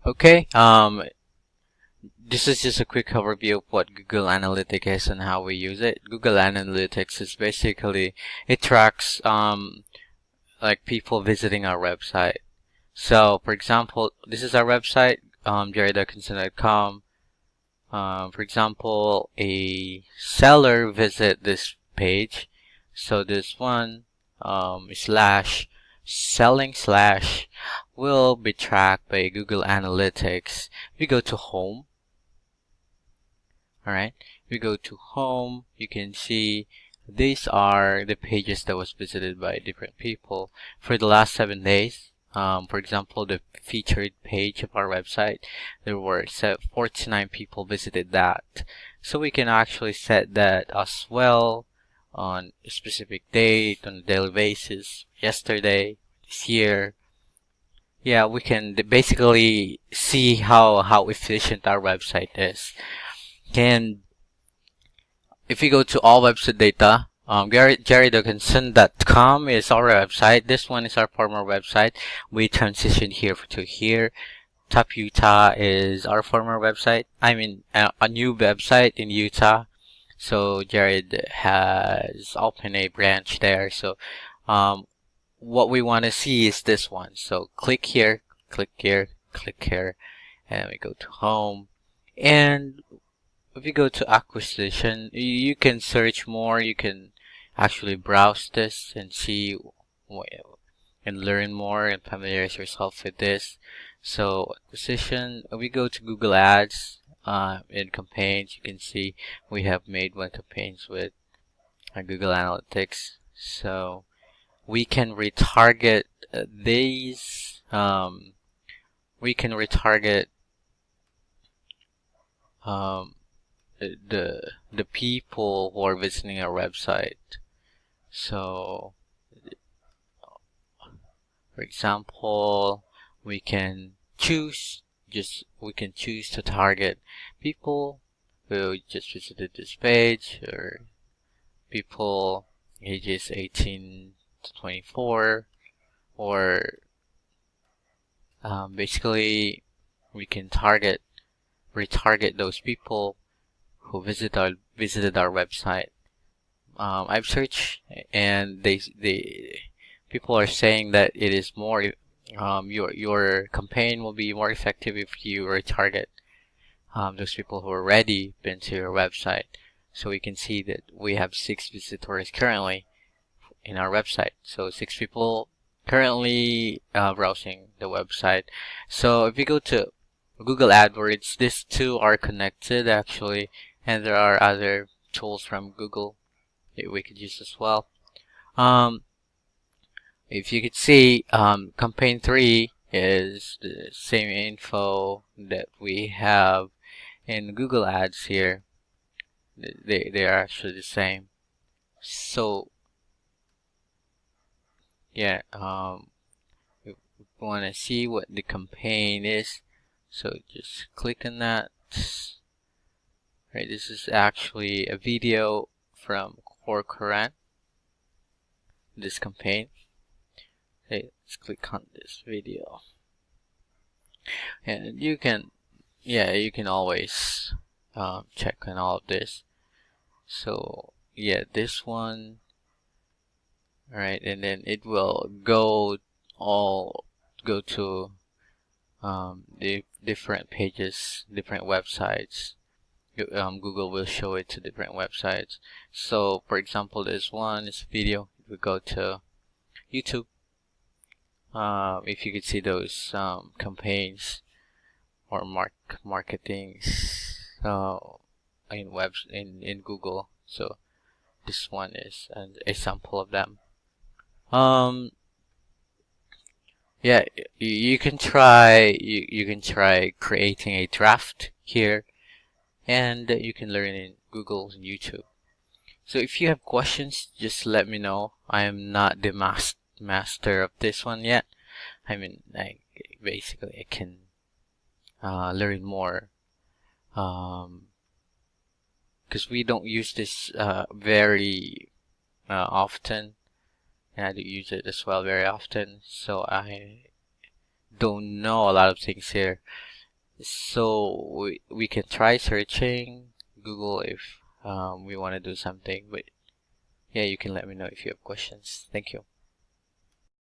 Okay, this is just a quick overview of what Google Analytics is and how we use it. Google Analytics is basically, it tracks like people visiting our website. So, for example, this is our website, jerrydickinson.com. For example, a seller visit this page. So this one slash selling slash will be tracked by Google Analytics. We go to home. Alright, we go to home. You can see these are the pages that was visited by different people for the last 7 days. For example, the featured page of our website, there were 49 people visited that. So we can actually set that as well on a specific date, on a daily basis, yesterday, this year. Yeah, we can basically see how efficient our website is. And if you go to all website data, jerrydickinson.com is our website. This one is our former website. We transitioned here to here. Top Utah is our former website. I mean, a new website in Utah. So Jared has opened a branch there. So, what we want to see is this one. So click here, click here, click here, and we go to home. And if you go to acquisition, you can search more. You can actually browse this and see and learn more and familiarize yourself with this. So acquisition, we go to Google Ads. In campaigns, you can see we have made one campaigns with Google Analytics. So we can retarget these. We can retarget the people who are visiting our website. So, for example, we can choose to target people who just visited this page, or people ages 18 to 24, or basically we can retarget those people who visited our website. I've searched, and people are saying that it is more your campaign will be more effective if you retarget those people who already been to your website. So we can see that we have 6 visitors currently in our website. So 6 people currently browsing the website. So if you go to Google AdWords, these two are connected actually, and there are other tools from Google that we could use as well. If you could see, campaign 3 is the same info that we have in Google Ads here. They are actually the same. So yeah, if we want to see what the campaign is, so just click on that. Right, this is actually a video from Core Current, this campaign. Okay, let's click on this video. And you can always check on all of this. So yeah, this one, right, and then it will go to the different pages, different websites. Google will show it to different websites. So for example, this one is video. We go to YouTube. If you could see those campaigns or marketings in Google. So this one is a sample of them. Yeah, you can try creating a draft here, and you can learn in Google and YouTube. So if you have questions, just let me know. I am not the master of this one yet. I mean, basically I can learn more, because we don't use this very often, and I do use it as well very often, so I don't know a lot of things here. So we can try searching Google if we want to do something. But yeah, you can let me know if you have questions. Thank you.